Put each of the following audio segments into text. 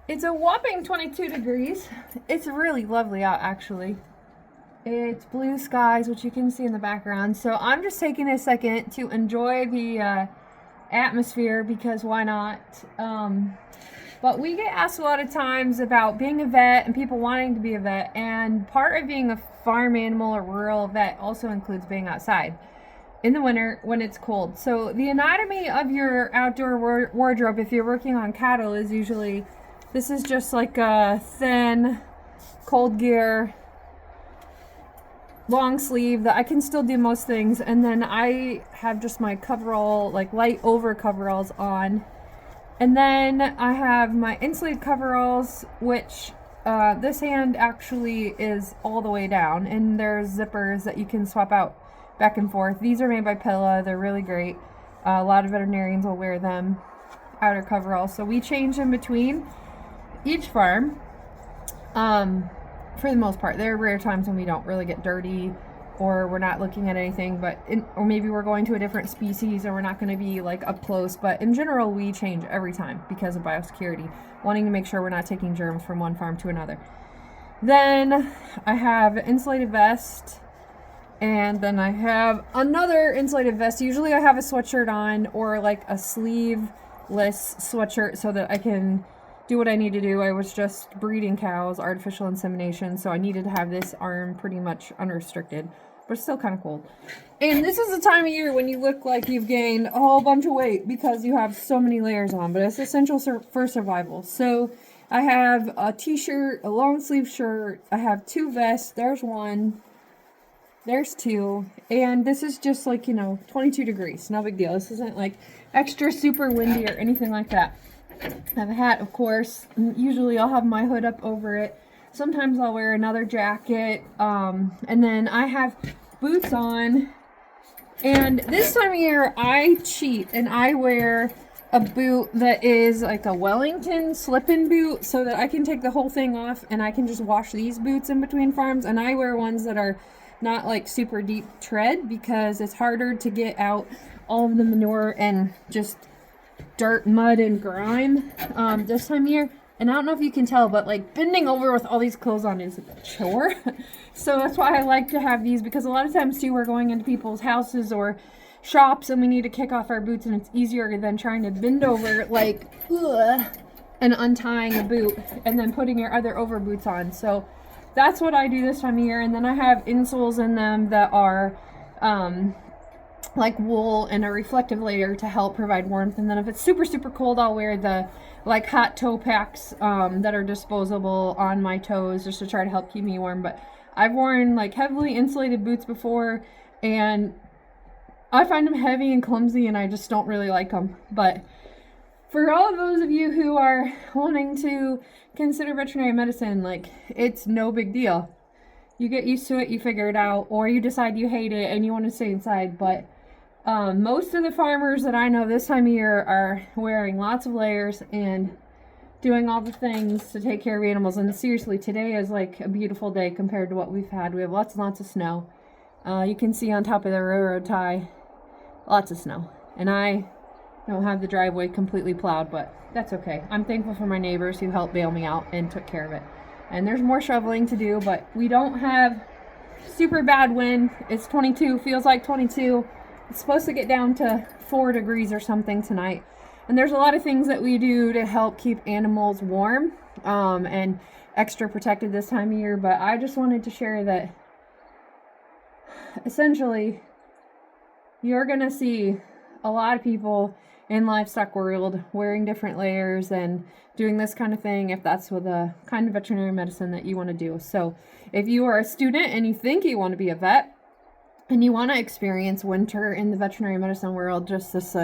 It's a whopping 22 degrees. It's really lovely out, actually. It's blue skies, which you can see in the background. So I'm just taking a second to enjoy the atmosphere because why not? But we get asked a lot of times about being a vet and people wanting to be a vet. And part of being a farm animal or rural vet also includes being outside in the winter when it's cold. So the anatomy of your outdoor wardrobe, if you're working on cattle, is usually this is just like a thin cold gear long sleeve that I can still do most things, and then I have just my coverall, like light over coveralls on, and then I have my insulated coveralls, which this hand actually is all the way down, and there's zippers that you can swap out back and forth. These are made by Pilla. They're really great. A lot of veterinarians will wear them, outer coveralls. So we change in between each farm. For the most part, there are rare times when we don't really get dirty or we're not looking at anything, or maybe we're going to a different species or we're not going to be like up close. But in general, we change every time because of biosecurity, wanting to make sure we're not taking germs from one farm to another. Then I have insulated vest, and then I have another insulated vest. Usually I have a sweatshirt on or like a sleeveless sweatshirt so that I can do what I need to do. I was just breeding cows, artificial insemination, so I needed to have this arm pretty much unrestricted, but it's still kind of cold. And this is the time of year when you look like you've gained a whole bunch of weight because you have so many layers on, but it's essential for survival. So I have a t-shirt, a long sleeve shirt, I have two vests, there's one, there's two, and this is just like, 22 degrees, no big deal. This isn't like extra super windy or anything like that. I have a hat, of course. Usually I'll have my hood up over it. Sometimes I'll wear another jacket. And then I have boots on. And this time of year, I cheat and I wear a boot that is like a Wellington slip-in boot so that I can take the whole thing off and I can just wash these boots in between farms. And I wear ones that are not like super deep tread because it's harder to get out all of the manure and just dirt, mud, and grime this time of year. And I don't know if you can tell, but like bending over with all these clothes on is a chore. So that's why I like to have these, because a lot of times too we're going into people's houses or shops and we need to kick off our boots, and it's easier than trying to bend over like and untying a boot and then putting your other over boots on. So that's what I do this time of year. And then I have insoles in them that are like wool and a reflective layer to help provide warmth. And then if it's super cold, I'll wear the like hot toe packs that are disposable on my toes just to try to help keep me warm. But I've worn like heavily insulated boots before and I find them heavy and clumsy and I just don't really like them. But for all of those of you who are wanting to consider veterinary medicine, like it's no big deal. You get used to it, you figure it out, or you decide you hate it and you want to stay inside. But most of the farmers that I know this time of year are wearing lots of layers and doing all the things to take care of animals. And seriously, today is like a beautiful day compared to what we've had. We have lots and lots of snow. You can see on top of the railroad tie, lots of snow. And I don't have the driveway completely plowed, but that's okay. I'm thankful for my neighbors who helped bail me out and took care of it. And there's more shoveling to do, but we don't have super bad wind. It's 22, feels like 22. It's supposed to get down to 4 degrees or something tonight. And there's a lot of things that we do to help keep animals warm and extra protected this time of year. But I just wanted to share that essentially you're going to see a lot of people in livestock world wearing different layers and doing this kind of thing if that's with the kind of veterinary medicine that you want to do. So if you are a student and you think you want to be a vet and you want to experience winter in the veterinary medicine world, just this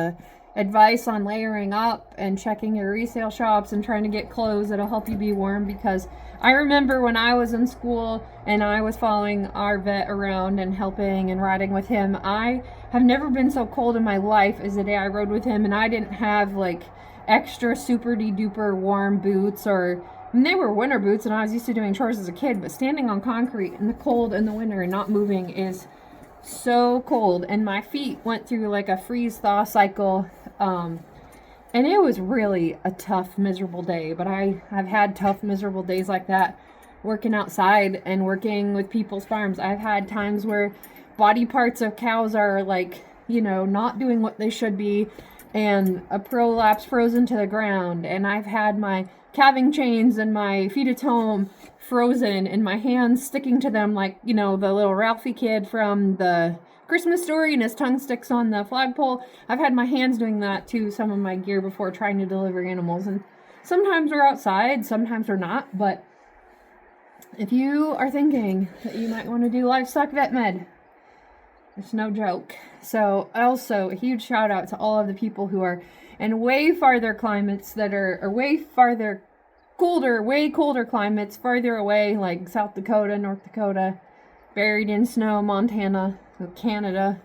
advice on layering up and checking your resale shops and trying to get clothes that'll help you be warm. Because I remember when I was in school and I was following our vet around and helping and riding with him, I have never been so cold in my life as the day I rode with him, and I didn't have like extra super duper warm boots, and they were winter boots and I was used to doing chores as a kid, but standing on concrete in the cold in the winter and not moving is so cold. And my feet went through like a freeze thaw cycle And it was really a tough, miserable day, but I've had tough, miserable days like that working outside and working with people's farms. I've had times where body parts of cows are like, not doing what they should be, and a prolapse frozen to the ground. And I've had my calving chains and my feedotome frozen and my hands sticking to them like, the little Ralphie kid from the Christmas Story, and his tongue sticks on the flagpole. I've had my hands doing that to some of my gear before trying to deliver animals. And sometimes we're outside, sometimes we're not. But if you are thinking that you might want to do livestock vet med, it's no joke. So also a huge shout out to all of the people who are in way farther climates that are way farther colder, way colder climates farther away, like South Dakota, North Dakota, buried in snow, Montana, Canada,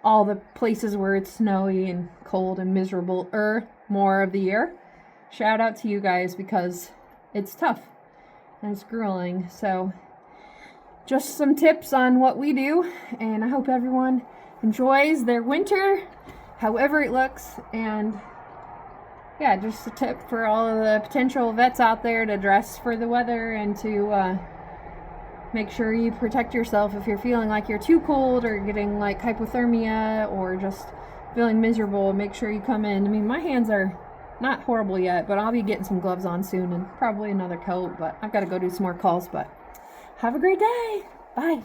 all the places where it's snowy and cold and miserable more of the year. Shout out to you guys, because it's tough and it's grueling. So just some tips on what we do, and I hope everyone enjoys their winter however it looks. And yeah, just a tip for all of the potential vets out there to dress for the weather and to make sure you protect yourself if you're feeling like you're too cold or getting like hypothermia or just feeling miserable. Make sure you come in. I mean, my hands are not horrible yet, but I'll be getting some gloves on soon and probably another coat, but I've got to go do some more calls. But have a great day. Bye.